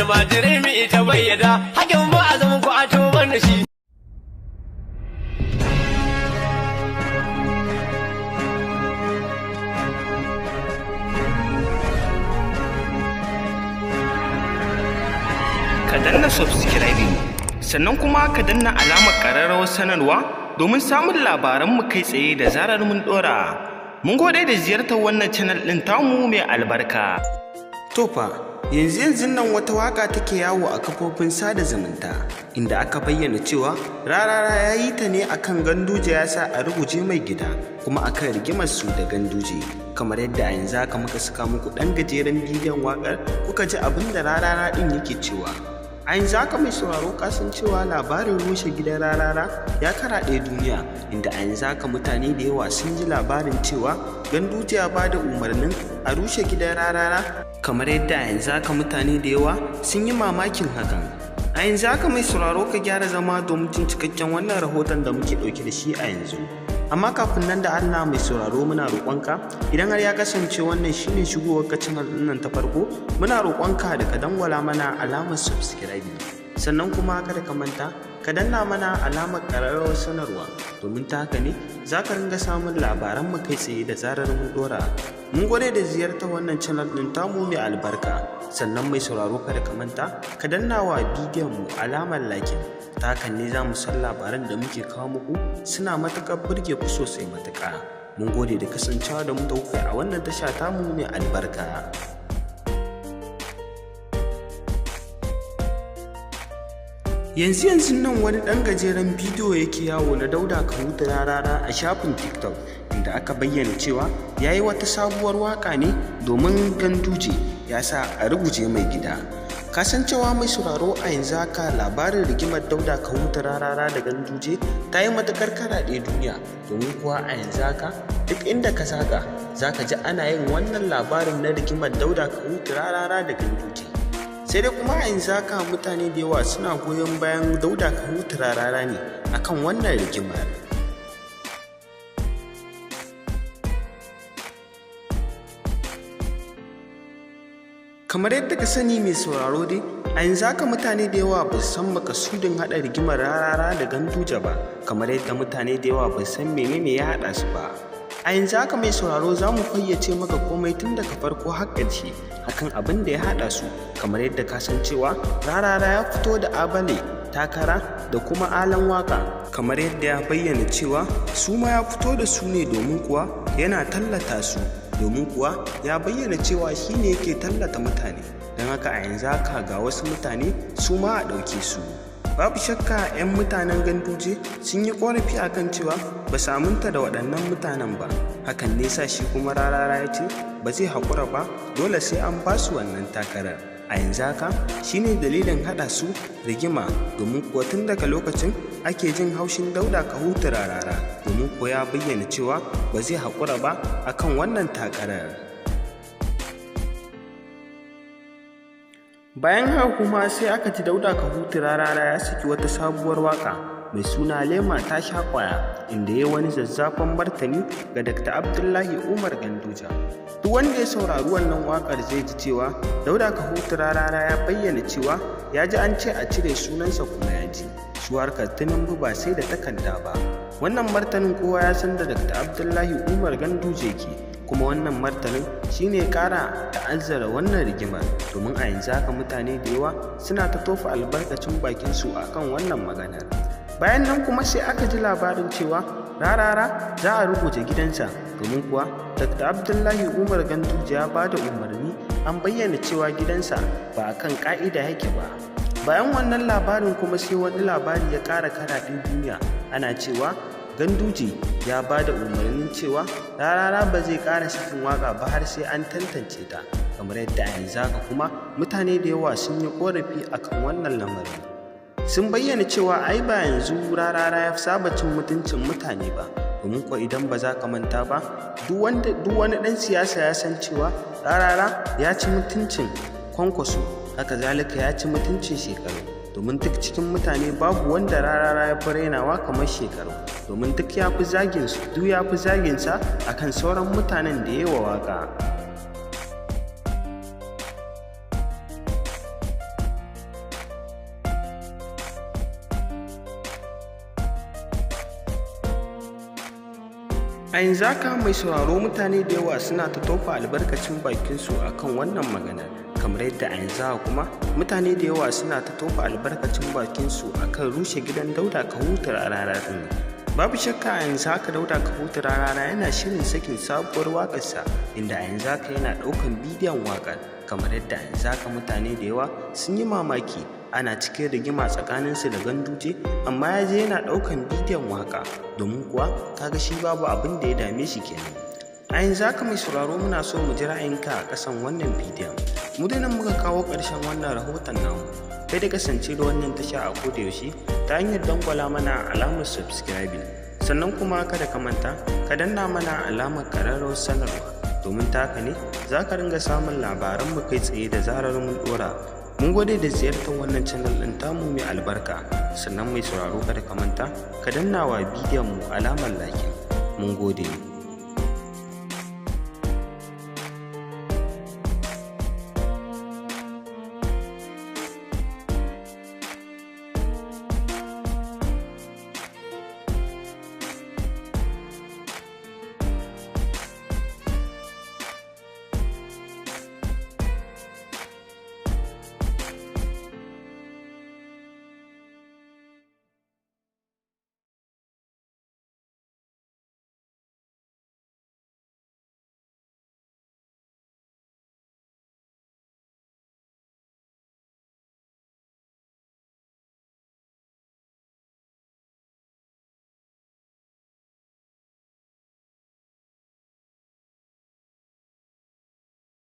almajirai mu ita bayyana hakin ba a zama ku a tuban da shi. Ka danna subscribing sannan kuma ka danna alamar ƙararrawar sanarwa domin samun labaranmu kai tsaye da zarar mun ɗora. Mun gode da ziyartar wannan channel ɗin tamu mai albarka. Tofa, yanzu nan wata waka take yawo a kafofin sada zumunta inda aka bayyana cewa Rarara ya yi ta ne akan Ganduje ya sa a ruguje mai gida kuma akan rigimar su da Ganduje. Kamar yadda a yanzu aka muka saka muku ɗan gajeren bidiyon wakar kuka ji abin da Rarara ɗin yake cewa. A yanzu haka mai sauraro kasan cewa labarin rushe gidan Rarara ya karaɗe duniya inda a yanzu haka mutane da yawa sun ji labarin cewa Ganduje ya ba da umarnin a rushe gidan Rarara, kamar yadda a yanzu haka mutane da yawa sun yi mamakin hakan. A yanzu haka mai sauraro ka gyara zama domin jin cikakken wannan rahoton da muke ɗauke da shi a yanzu. Amma kafin nan da Allah mai sauraro muna roƙonka idan har ya kasance wannan shine shigowar ka channel ɗin nan ta farko, muna roƙonka da ka dangwala mana alamar subscribe sannan kuma kada ka manta ka danna mana alamar ƙararrawar sanarwa domin ta haka ne za ka ringa samun labaran mu kai tsaye da zarar mun ɗora. Mun gode da ziyartar wannan channel ɗin tamu mai albarka, sannan mai sauraro kada ka manta ka danna wa bidiyon mu alamar like. Ta hakan ne za mu san labaran da muke kawo muku suna matuƙar burge ku sosai matuƙa. Mun gode da kasancewa da mu da kuka a wannan tasha tamu mai albarka. Yanzu nan wani ɗan gajeren bidiyo yake yawo na Dauda Kahutu Rarara a shafin TikTok inda aka bayyana cewa ya yi wata sabuwar waƙa ne domin Ganduje ya sa a ruguje mai gida. Kasancewa mai sauraro a yanzu haka labarin rigimar Dauda Kahutu Rarara da Ganduje ta yi matuƙar karaɗe duniya, domin kuwa a yanzu haka duk inda ka zaga za ka ji ana yin wannan labarin na rigimar Dauda Kahutu Rarara da Ganduje. Sai dai kuma a yanzu haka mutane da yawa suna goyon bayan Dauda Kahutu Rarara ne akan wannan rigimar. Kamar yadda ka sani mai sauraro dai, a yanzu haka mutane da yawa ba su san makasudin haɗa rigimar Rarara da Ganduje ba, kamar yadda mutane da yawa ba su san menene ya haɗa su ba. A yanzu haka mai sauraro za mu fayyace maka komai tun daga farko har ƙarshe akan abin da ya haɗa su, kamar yadda ka san cewa Rarara ya fito da Abale takara da kuma Alan Waka, kamar yadda ya bayyana cewa su ma ya fito da su ne domin kuwa yana tallata su, domin kuwa ya bayyana cewa shi ne yake tallata mutane, don haka a yanzu haka ga wasu mutane su ma a ɗauke su. Babu shakka 'yan mutanen Ganduje sun yi ƙorafi a kan cewa ba su aminta da waɗannan mutanen ba, hakan ne sa shi kuma Rarara ya ce ba zai haƙura ba, dole sai an ba su wannan takarar. A yanzu haka shi ne dalilin haɗa su rigima, domin kuwa tun daga lokacin ake jin haushin Dauda Kahutu Rarara, domin kuwa ya bayyana cewa ba zai haƙura ba akan wannan takarar. Bayan haka kuma sai aka ji Dauda Kahutu Rarara ya saki wata sabuwar waka mai suna Lema ta sha kwaya, inda ya wani zazzafan martani ga Dr. Abdullahi Umar Ganduje. Duk wanda ya saurari wannan wakar zai ji cewa Dauda Kahutu Rarara ya bayyana cewa ya ji an ce a cire sunansa kuma ya ji su harkar Tinubu ba sai da takarda ba. Wannan martanin kowa ya san da Dr. Abdullahi Umar Ganduje ke, kuma wannan martanin shine kara ta'azzara wannan rigimar, domin a yanzu haka mutane da yawa suna ta tofa albarkacin bakin su akan wannan maganar. Bayan nan kuma sai aka ji labarin cewa Rarara za a rubuta gidansa, domin kuwa Dr. Abdullahi Umar Ganduje ya ba da umarni an bayyana cewa gidansa ba a kan ƙa'ida yake ba. Bayan wannan labarin kuma sai wani labari ya ƙara karaɗin duniya, ana cewa Ganduje ya ba da umarnin cewa Rarara ba zai ƙara sakin waƙa ba har sai an tantance ta, kamar yadda a yanzu haka kuma mutane da yawa sun yi ƙorafi akan wannan lamarin. Sun bayyana cewa ai ba yanzu Rarara ya saba cin mutuncin mutane ba, domin kuwa idan ba za ka manta ba duk wani ɗan siyasa ya san cewa Rarara ya ci mutuncin Kwankwaso, haka zalika ya ci mutuncin Shekaru, domin duk cikin mutane babu wanda Rarara ya fi rainawa kamar Shekaru, domin duk ya fi zaginsa akan sauran mutanen da yawa waka. A yanzu haka mai sauraro mutane da yawa suna ta tofa albarkacin bakinsu a kan wannan magana, kamar yadda a yanzu haka kuma mutane da yawa suna ta tofa albarkacin bakinsu a kan rushe gidan Dauda Kahutu Rarara ɗin. Babu shakka a yanzu haka Dauda Kahutu Rarara yana shirin sakin sabuwar waƙarsa, inda a yanzu haka yana ɗaukan bidiyon waƙar, kamar yadda a yanzu haka mutane da yawa sun yi mamaki ana cikin rigima tsakaninsu da Ganduje, amma ya je yana ɗaukan bidiyon waƙa, domin kuwa kaga shi babu abin da ya dame shi kenan. A yanzu haka mai sauraro muna so mu ji ra'ayinka a ƙasan wannan bidiyon. Mu da nan muka kawo ƙarshen wannan rahoton namu. Kai da kasance da wannan tasha a koda yaushe ta hanyar dangwala mana alamar subscribing, sannan kuma kada ka manta ka danna mana alamar ƙararrawar sanarwa, domin ta haka ne za ka ringa samun labaran mu kai tsaye da zarar mun ɗora. Mun gode da ziyartar wannan channel ɗin tamu mai albarka, sannan mai sauraro kada ka manta ka danna wa bidiyon mu alamar like. Mun gode.